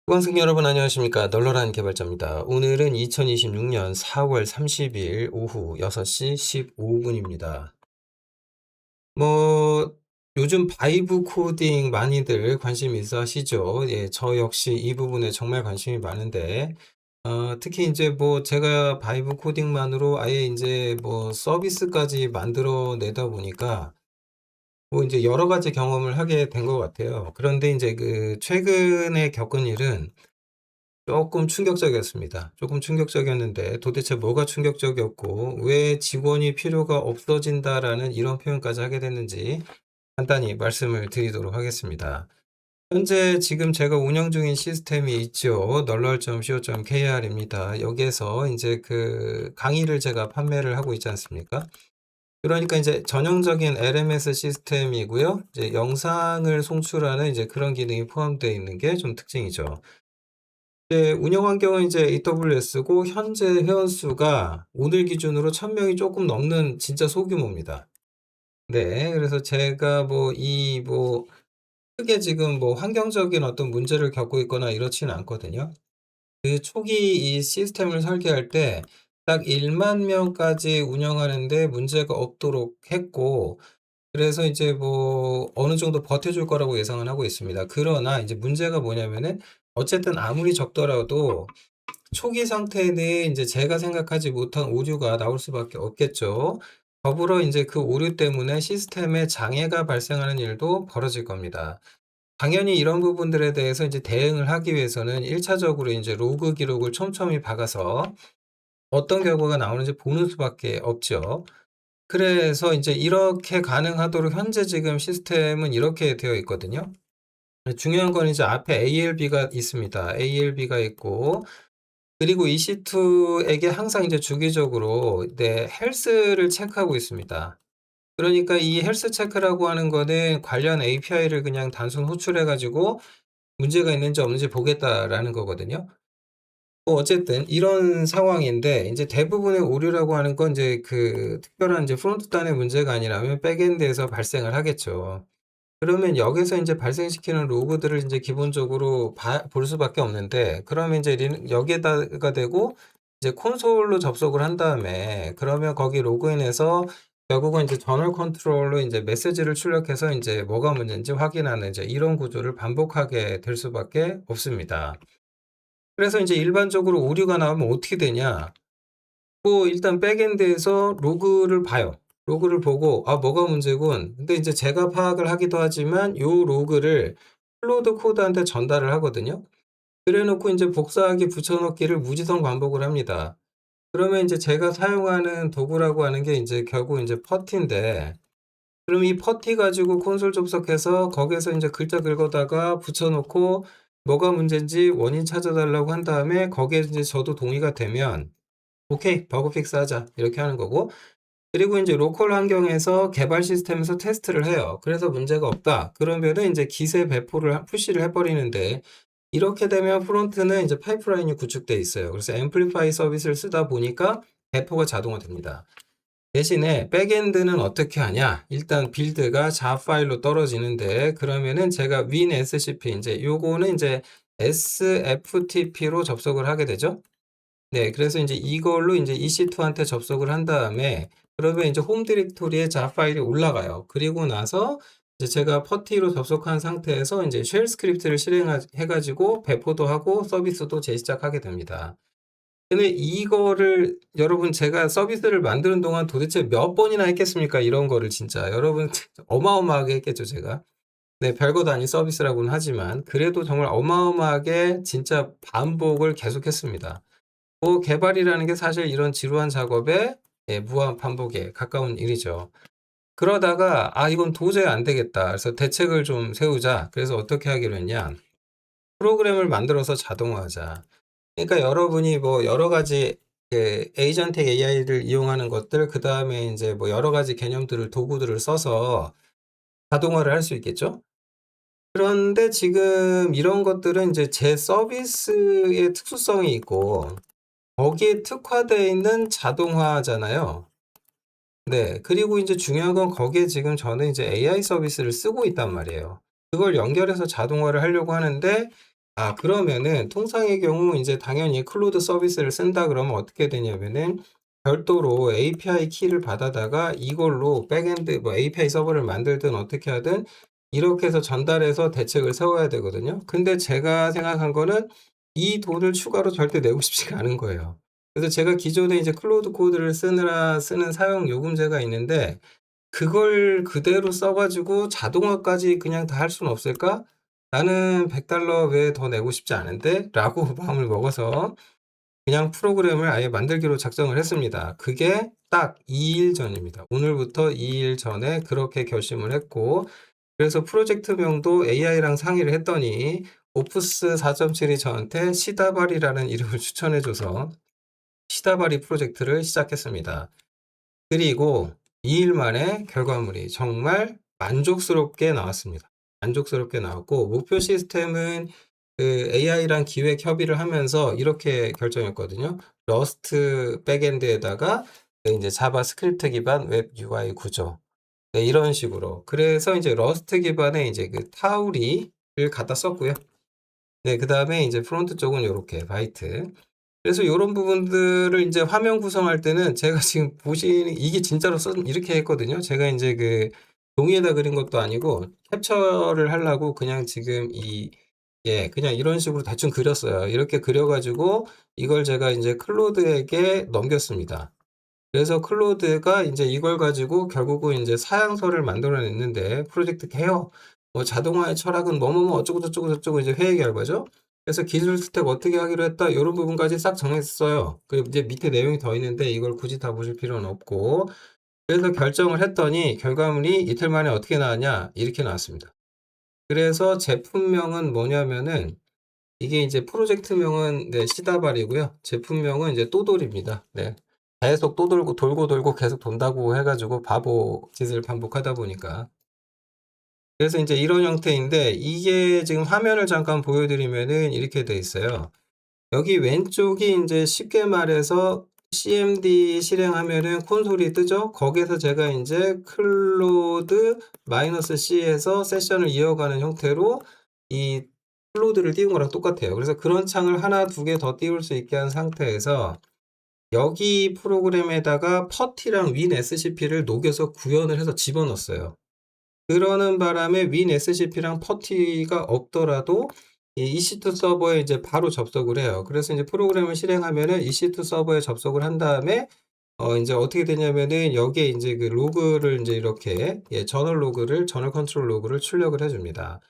수강생 여러분 안녕하십니까. 널널한 개발자입니다. 오늘은 2026년 4월 30일 오후 6시 15분입니다. 뭐 요즘 바이브 코딩 많이들 관심 있어 하시죠. 예, 저 역시 이 부분에 정말 관심이 많은데 특히 이제 뭐 제가 바이브 코딩만으로 아예 이제 뭐 서비스까지 만들어 내다 보니까 뭐 이제 여러 가지 경험을 하게 된 것 같아요. 그런데 이제 그 최근에 겪은 일은 조금 충격적이었습니다. 조금 충격적이었는데 도대체 뭐가 충격적이었고 왜 직원이 필요가 없어진다라는 이런 표현까지 하게 됐는지 간단히 말씀을 드리도록 하겠습니다. 현재 지금 제가 운영 중인 시스템이 있죠. 널널.co.kr입니다. 여기에서 이제 그 강의를 제가 판매를 하고 있지 않습니까? 그러니까 이제 전형적인 LMS 시스템이고요. 이제 영상을 송출하는 이제 그런 기능이 포함되어 있는 게 좀 특징이죠. 네, 운영 환경은 이제 AWS고 현재 회원 수가 오늘 기준으로 1,000명이 조금 넘는 진짜 소규모입니다. 네. 그래서 제가 크게 지금 뭐 환경적인 어떤 문제를 겪고 있거나 이렇지는 않거든요. 그 초기 이 시스템을 설계할 때 딱 10,000 명까지 운영하는데 문제가 없도록 했고, 그래서 이제 뭐 어느 정도 버텨줄 거라고 예상은 하고 있습니다. 그러나 이제 문제가 뭐냐면은 어쨌든 아무리 적더라도 초기 상태는 이제 제가 생각하지 못한 오류가 나올 수밖에 없겠죠. 더불어 이제 그 오류 때문에 시스템에 장애가 발생하는 일도 벌어질 겁니다. 당연히 이런 부분들에 대해서 이제 대응을 하기 위해서는 1 차적으로 이제 로그 기록을 촘촘히 박아서 어떤 결과가 나오는지 보는 수밖에 없죠. 그래서 이제 이렇게 가능하도록 현재 지금 시스템은 이렇게 되어 있거든요. 중요한 건 이제 앞에 ALB가 있습니다. ALB가 있고, 그리고 EC2에게 항상 이제 주기적으로 헬스를 체크하고 있습니다. 그러니까 이 헬스 체크라고 하는 거는 관련 API를 그냥 단순 호출해 가지고 문제가 있는지 없는지 보겠다라는 거거든요. 뭐 어쨌든 이런 상황인데, 이제 대부분의 오류라고 하는 건 이제 그 특별한 이제 프론트 단의 문제가 아니라면 백엔드에서 발생을 하겠죠. 그러면 여기서 인제 발생시키는 로그들을 인제 기본적으로 볼 수밖에 없는데, 그러면 인제 여기에다가 대고 이제 콘솔로 접속을 한 다음에, 그러면 거기 로그인해서 결국은 이제 저널 컨트롤로 인제 메시지를 출력해서 인제 뭐가 문제인지 확인하는 이제 이런 구조를 반복하게 될 수밖에 없습니다. 그래서 인제 일반적으로 오류가 나오면 어떻게 되냐? 뭐 일단 백엔드에서 로그를 봐요. 로그를 보고 '아 뭐가 문제군.' 근데 이제 제가 파악을 하기도 하지만 요 로그를 클로드 코드한테 전달을 하거든요. 그래 놓고 인제 복사하기, 붙여 넣기를 무지성 반복을 합니다. 그러면 인제 제가 사용하는 도구라고 하는 게 인제 결국 인제 퍼티인데, 그럼 이 퍼티 가지고 콘솔 접속해서 거기에서 인제 글자 긁어다가 붙여 놓고 뭐가 문제인지 원인 찾아 달라고 한 다음에 거기에 이제 저도 동의가 되면 "오케이. 버그 픽스하자." 이렇게 하는 거고, 그리고 인제 로컬 환경에서 개발 시스템에서 테스트를 해요. 그래서 문제가 없다. 그러면은 인제 기세 배포를 푸시를 해 버리는데, 이렇게 되면 프론트는 인제 파이프라인이 구축돼 있어요. 그래서 앰플리파이 서비스를 쓰다 보니까 배포가 자동화됩니다. 대신에 백엔드는 어떻게 하냐? 일단 빌드가 자 파일로 떨어지는데, 그러면은 제가 WinSCP 인제 요거는 인제 SFTP로 접속을 하게 되죠. 네. 그래서 인제 이걸로 인제 EC2한테 접속을 한 다음에, 그러면 인제 홈 디렉토리에 자 파일이 올라가요. 그리고 나서 이제 제가 퍼티로 접속한 상태에서 인제 쉘 스크립트를 해 가지고 배포도 하고 서비스도 재시작하게 됩니다. 근데 이거를 여러분, 제가 서비스를 만드는 동안 도대체 몇 번이나 했겠습니까? 이런 거를 진짜. 여러분 어마어마하게 했겠죠, 제가. 네. 별것 아닌 서비스라고는 하지만 그래도 정말 어마어마하게 진짜 반복을 계속했습니다. 개발이라는 게 사실 이런 지루한 작업에 무한 반복에 가까운 일이죠. 그러다가 '아 이건 도저히 안 되겠다.' 그래서 대책을 좀 세우자. 그래서 어떻게 하기로 했냐. 프로그램을 만들어서 자동화하자. 그러니까 여러분이 뭐 여러 가지 그 에이전틱 AI를 이용하는 것들, 그다음에 인제 뭐 여러 가지 개념들을, 도구들을 써서 자동화를 할 수 있겠죠? 그런데 지금 이런 것들은 이제 제 서비스의 특수성이 있고 거기에 특화되어 있는 자동화잖아요. 네. 그리고 인제 중요한 건 거기에 지금 저는 이제 AI 서비스를 쓰고 있단 말이에요. 그걸 연결해서 자동화를 하려고 하는데 그러면은 통상의 경우 인제 당연히 클로ud 서비스를 쓴다 그러면 어떻게 되냐면은 별도로 API 키를 받아다가 이걸로 백엔드 뭐 API 서버를 만들든 어떻게 하든 이렇게 해서 전달해서 대책을 세워야 되거든요. 근데 제가 생각한 거는 이 돈을 추가로 절대 내고 싶지가 않은 거예요. 그래서 제가 기존에 이제 클로ud 코드를 쓰느라 쓰는 사용 요금제가 있는데 '그걸 그대로 써 가지고 자동화까지 그냥 다 할 수는 없을까? 나는 $100 외에 더 내고 싶지 않은데?'라고 마음을 먹어서 그냥 프로그램을 아예 만들기로 작정을 했습니다. 그게 딱 2일 전입니다. 오늘부터 2일 전에 그렇게 결심을 했고, 그래서 프로젝트명도 AI랑 상의를 했더니 오프스 4.7이 저한테 시다발이라는 이름을 추천해 줘서 시다발이 프로젝트를 시작했습니다. 그리고 2일 만에 결과물이 정말 만족스럽게 나왔습니다. 만족스럽게 나왔고, 목표 시스템은 그 AI랑 기획 협의를 하면서 이렇게 결정했거든요. 러스트 백엔드에다가 이제 자바스크립트 기반 웹 UI 구조. 네, 이런 식으로. 그래서 이제 러스트 기반의 이제 그 타우리를 갖다 썼고요. 네, 그다음에 이제 프론트 쪽은 요렇게 바이트. 그래서 요런 부분들을 인제 화면 구성할 때는 제가 지금 보시는 이게 진짜로 쓴 이렇게 했거든요. 제가 인제 그 종이에다 그린 것도 아니고 캡처를 하려고 그냥 지금 그냥 이런 식으로 대충 그렸어요. 이렇게 그려 가지고 이걸 제가 인제 클로드에게 넘겼습니다. 그래서 클로드가 인제 이걸 가지고 결국은 인제 사양서를 만들어 냈는데 프로젝트 개요. 뭐 자동화의 철학은 뭐뭐뭐 어쩌고 저쩌고 저쩌고 이제 회의 결과죠. 그래서 기술 스택 어떻게 하기로 했다 요런 부분까지 싹 정했어요. 그리고 이제 밑에 내용이 더 있는데 이걸 굳이 다 보실 필요는 없고, 그래서 결정을 했더니 결과물이 이틀 만에 어떻게 나왔냐 이렇게 나왔습니다. 그래서 제품명은 뭐냐면은 이게 이제 프로젝트명은 네 시다발이고요. 제품명은 이제 또돌입니다. 네. 계속 또 돌고 돌고 돌고 계속 돈다고 해 가지고 바보 짓을 반복하다 보니까. 그래서 인제 이런 형태인데 이게 지금 화면을 잠깐 보여 드리면은 이렇게 돼 있어요. 여기 왼쪽이 인제 쉽게 말해서 CMD 실행하면은 콘솔이 뜨죠. 거기에서 제가 인제 클로드 -C에서 세션을 이어가는 형태로 이 클로드를 띄운 거랑 똑같아요. 그래서 그런 창을 하나 두 개 더 띄울 수 있게 한 상태에서 여기 프로그램에다가 퍼티랑 WinSCP를 녹여서 구현을 해서 집어넣었어요. 그러는 바람에 WinSCP랑 퍼티가 없더라도 이 EC2 서버에 이제 바로 접속을 해요. 그래서 이제 프로그램을 실행하면은 EC2 서버에 접속을 한 다음에 인제 어떻게 되냐면은 여기에 인제 그 로그를 인제 이렇게 저널 컨트롤 로그를 출력을 해 줍니다.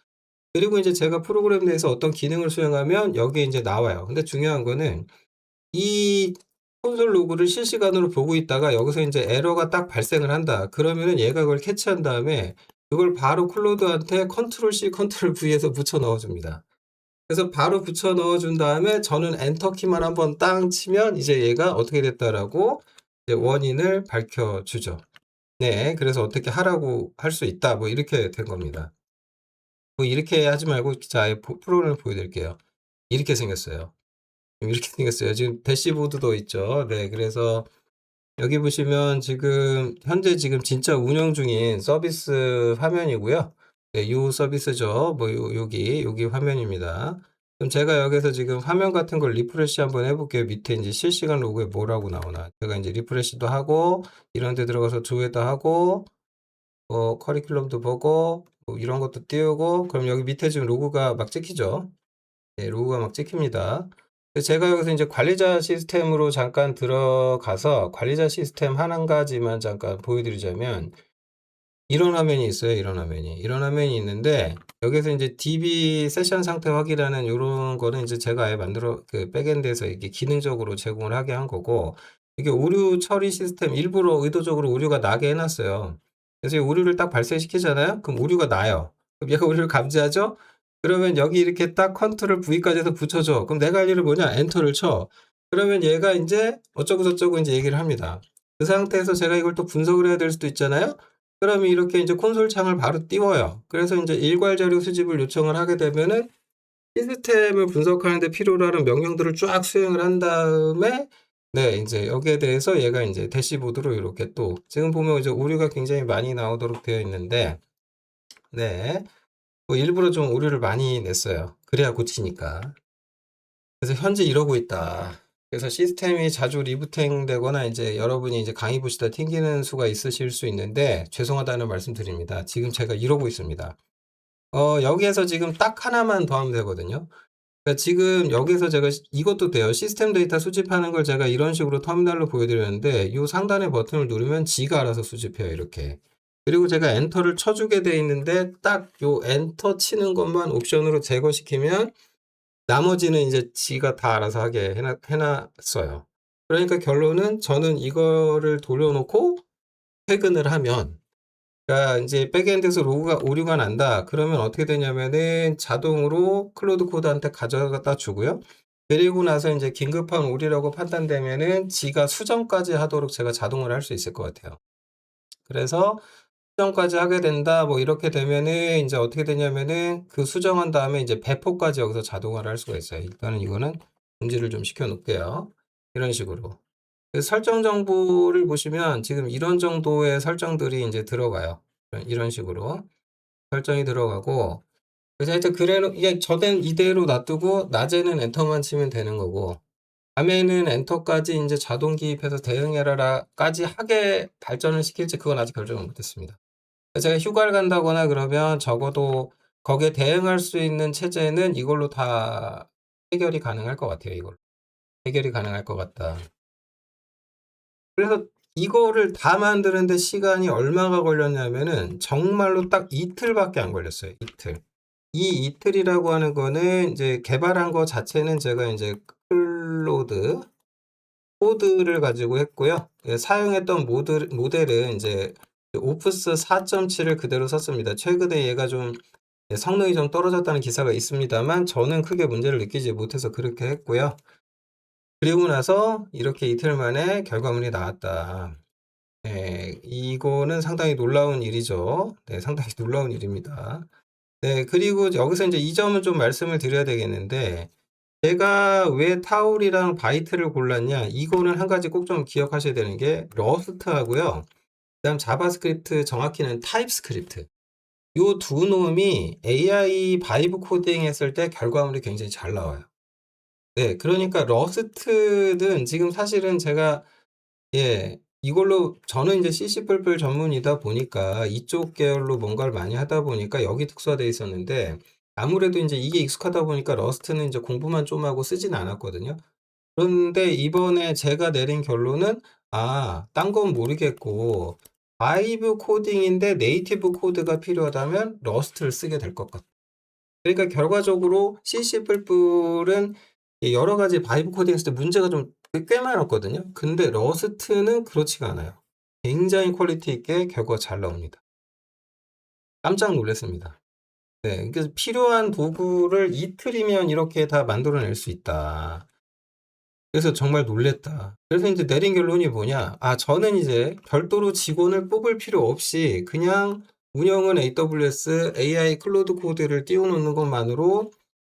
그리고 인제 제가 프로그램 내에서 어떤 기능을 수행하면 여기에 인제 나와요. 근데 중요한 거는 이 콘솔 로그를 실시간으로 보고 있다가 여기서 인제 에러가 딱 발생을 한다. 그러면은 얘가 그걸 캐치한 다음에 그걸 바로 클로드한테 컨트롤 C 컨트롤 V에서 붙여 넣어 줍니다. 그래서 바로 붙여 넣어 준 다음에 저는 엔터 키만 한번 땅 치면 이제 얘가 어떻게 됐다라고 이제 원인을 밝혀 주죠. 네. 그래서 어떻게 하라고 할 수 있다. 뭐 이렇게 된 겁니다. 뭐 이렇게 하지 말고 자 프로그램을 보여 드릴게요. 이렇게 생겼어요. 이렇게 생겼어요. 지금 대시보드도 있죠. 네. 그래서 여기 보시면 지금 현재 지금 진짜 운영 중인 서비스 화면이고요. 네, 요 서비스죠. 뭐 여기 화면입니다. 그럼 제가 여기서 지금 화면 같은 걸 리프레시 한번 해 볼게요. 밑에 인제 실시간 로그에 뭐라고 나오나. 제가 인제 리프레시도 하고 이런 데 들어가서 조회도 하고 커리큘럼도 보고 뭐 이런 것도 띄우고, 그럼 여기 밑에 지금 로고가 막 찍히죠. 네, 로고가 막 찍힙니다. 그래서 제가 여기서 이제 관리자 시스템으로 잠깐 들어가서 관리자 시스템 한 가지만 잠깐 보여드리자면 이런 화면이 있어요. 이런 화면이 있는데 여기서 이제 DB 세션 상태 확인하는 요런 거는 이제 제가 아예 만들어 그 백엔드에서 이게 기능적으로 제공을 하게 한 거고, 이게 오류 처리 시스템 일부러 의도적으로 오류가 나게 해 놨어요. 그래서 이 오류를 딱 발생시키잖아요. 그럼 오류가 나요. 그럼 얘가 오류를 감지하죠? 그러면 여기 이렇게 딱 컨트롤 V까지 해서 붙여줘. 그럼 내가 할 일은 뭐냐? 엔터를 쳐. 그러면 얘가 인제 어쩌고 저쩌고 인제 얘기를 합니다. 그 상태에서 제가 이걸 또 분석을 해야 될 수도 있잖아요. 그러면 이렇게 인제 콘솔 창을 바로 띄워요. 그래서 인제 일괄 자료 수집을 요청을 하게 되면은 시스템을 분석하는 데 필요로 하는 명령들을 쫙 수행을 한 다음에 네 인제 여기에 대해서 얘가 인제 대시보드로 이렇게 또 지금 보면 이제 오류가 굉장히 많이 나오도록 되어 있는데 네. 뭐 일부러 좀 오류를 많이 냈어요. 그래야 고치니까. 그래서 현재 이러고 있다. 그래서 시스템이 자주 리부팅 되거나 이제 여러분이 이제 강의 보시다 튕기는 수가 있으실 수 있는데 죄송하다는 말씀 드립니다. 지금 제가 이러고 있습니다. 여기에서 지금 딱 하나만 더 하면 되거든요. 그러니까 지금 여기서 제가 이것도 돼요. 시스템 데이터 수집하는 걸 제가 이런 식으로 터미널로 보여드렸는데 이 상단의 버튼을 누르면 지가 알아서 수집해요. 이렇게. 그리고 제가 엔터를 쳐주게 돼 있는데 딱 요 엔터 치는 것만 옵션으로 제거시키면 나머지는 이제 지가 다 알아서 하게 해놨어요. 그러니까 결론은 저는 이거를 돌려놓고 퇴근을 하면 그러니까 이제 백엔드에서 로그가 오류가 난다. 그러면 어떻게 되냐면은 자동으로 클로드 코드한테 가져다 주고요. 그리고 나서 이제 긴급한 오류라고 판단되면은 지가 수정까지 하도록 제가 자동으로 할 수 있을 것 같아요. 그래서 수정까지 하게 된다. 뭐 이렇게 되면은 이제 어떻게 되냐면은 그 수정한 다음에 이제 배포까지 여기서 자동화를 할 수가 있어요. 일단은 이거는 금지를 좀 시켜 놓을게요. 이런 식으로. 그래서 설정 정보를 보시면 지금 이런 정도의 설정들이 이제 들어가요. 이런 식으로 설정이 들어가고 그래서 하여튼 그래로 이게 저는 이대로 놔두고 낮에는 엔터만 치면 되는 거고 밤에는 엔터까지 이제 자동 기입해서 대응해라라까지 하게 발전을 시킬지 그건 아직 결정을 못했습니다. 제가 휴가를 간다거나 그러면 적어도 거기에 대응할 수 있는 체제는 이걸로 다 해결이 가능할 것 같아요. 이걸로 해결이 가능할 것 같다. 그래서 이거를 다 만드는데 시간이 얼마가 걸렸냐면은 정말로 딱 이틀밖에 안 걸렸어요. 이틀. 이 이틀이라고 하는 거는 이제 개발한 거 자체는 제가 이제 클로드 코드를 가지고 했고요. 예, 사용했던 모델은 이제 오프스 4.7을 그대로 썼습니다. 최근에 얘가 좀 성능이 좀 떨어졌다는 기사가 있습니다만 저는 크게 문제를 느끼지 못해서 그렇게 했고요. 그리고 나서 이렇게 이틀 만에 결과물이 나왔다. 네, 이거는 상당히 놀라운 일이죠. 네, 상당히 놀라운 일입니다. 네, 그리고 여기서 이제 이 점은 좀 말씀을 드려야 되겠는데, 제가 왜 타울이랑 바이트를 골랐냐? 이거는 한 가지 꼭 좀 기억하셔야 되는 게, 러스트하고요. 그다음 자바스크립트, 정확히는 타입스크립트. 요 두 놈이 AI 바이브 코딩 했을 때 결과물이 굉장히 잘 나와요. 네, 그러니까 러스트는 지금 사실은 제가 예, 이걸로 저는 이제 CC++ 전문이다 보니까 이쪽 계열로 뭔가를 많이 하다 보니까 여기 특수화되어 있었는데 아무래도 이제 이게 익숙하다 보니까 러스트는 이제 공부만 좀 하고 쓰진 않았거든요. 그런데 이번에 제가 내린 결론은 딴 건 모르겠고 바이브 코딩인데 네이티브 코드가 필요하다면 러스트를 쓰게 될 것 같아요. 그러니까 결과적으로 CC++은 여러 가지 바이브 코딩 했을 때 문제가 좀 꽤 많았거든요. 근데 러스트는 그렇지가 않아요. 굉장히 퀄리티 있게 결과가 잘 나옵니다. 깜짝 놀랐습니다. 네, 그래서 필요한 도구를 이틀이면 이렇게 다 만들어낼 수 있다. 그래서 정말 놀랬다. 그래서 이제 내린 결론이 뭐냐? 저는 이제 별도로 직원을 뽑을 필요 없이 그냥 운영은 AWS AI 클로드 코드를 띄워놓는 것만으로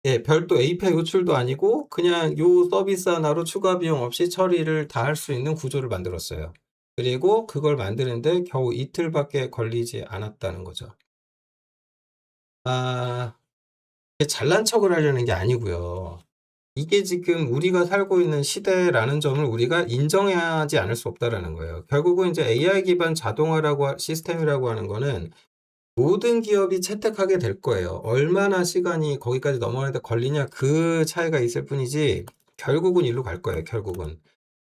예, 별도 API 요출도 아니고 그냥 요 서비스 하나로 추가 비용 없이 처리를 다 할 수 있는 구조를 만들었어요. 그리고 그걸 만드는데 겨우 이틀밖에 걸리지 않았다는 거죠. 아, 잘난 척을 하려는 게 아니고요. 이게 지금 우리가 살고 있는 시대라는 점을 우리가 인정하지 않을 수 없다라는 거예요. 결국은 이제 AI 기반 자동화라고 시스템이라고 하는 거는 모든 기업이 채택하게 될 거예요. 얼마나 시간이 거기까지 넘어가는데 걸리냐 그 차이가 있을 뿐이지 결국은 일로 갈 거예요. 결국은.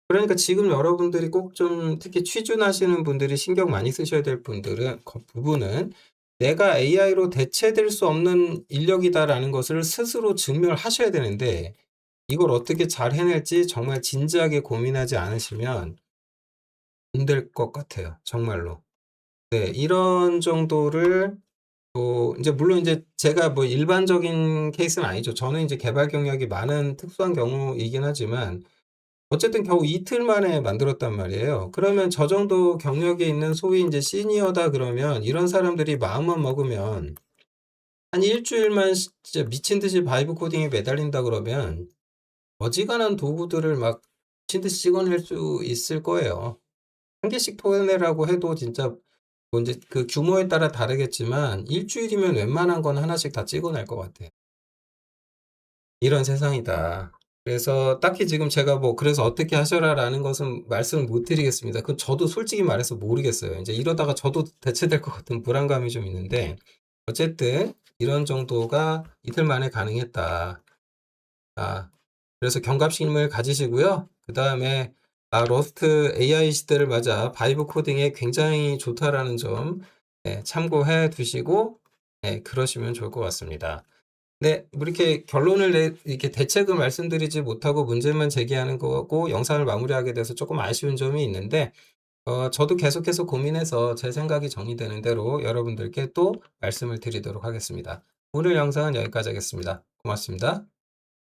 그러니까 지금 여러분들이 꼭 좀 특히 취준하시는 분들이 신경 많이 쓰셔야 될 분들은 그 부분은 내가 AI로 대체될 수 없는 인력이다라는 것을 스스로 증명을 하셔야 되는데 이걸 어떻게 잘 해낼지 정말 진지하게 고민하지 않으시면 안 될 것 같아요. 정말로. 네, 이런 정도를 이제 물론 이제 제가 뭐 일반적인 케이스는 아니죠. 저는 이제 개발 경력이 많은 특수한 경우이긴 하지만 어쨌든 겨우 이틀 만에 만들었단 말이에요. 그러면 저 정도 경력이 있는 소위 이제 시니어다 그러면 이런 사람들이 마음만 먹으면 한 일주일만 진짜 미친 듯이 바이브 코딩에 매달린다 그러면 어지간한 도구들을 막 미친 듯이 찍어낼 수 있을 거예요. 한 개씩 토해내라고 해도 진짜 뭐 인제 그 규모에 따라 다르겠지만 일 주일이면 웬만한 건 하나씩 다 찍어 낼 것 같아요. 이런 세상이다. 그래서 딱히 지금 제가 뭐 "그래서 어떻게 하셔라."라는 것은 말씀을 못 드리겠습니다. 그 저도 솔직히 말해서 모르겠어요. 인제 이러다가 저도 대체될 것 같은 불안감이 좀 있는데 어쨌든 이런 정도가 이틀 만에 가능했다. 아 그래서 경각심을 가지시고요. 그다음에 러스트 AI 시대를 맞아 바이브 코딩에 굉장히 좋다라는 점 참고해 두시고 그러시면 좋을 것 같습니다. 네. 뭐 이렇게 결론을 이렇게 대책을 말씀드리지 못하고 문제만 제기하는 거고 영상을 마무리하게 돼서 조금 아쉬운 점이 있는데 저도 계속해서 고민해서 제 생각이 정리되는 대로 여러분들께 또 말씀을 드리도록 하겠습니다. 오늘 영상은 여기까지 하겠습니다. 고맙습니다.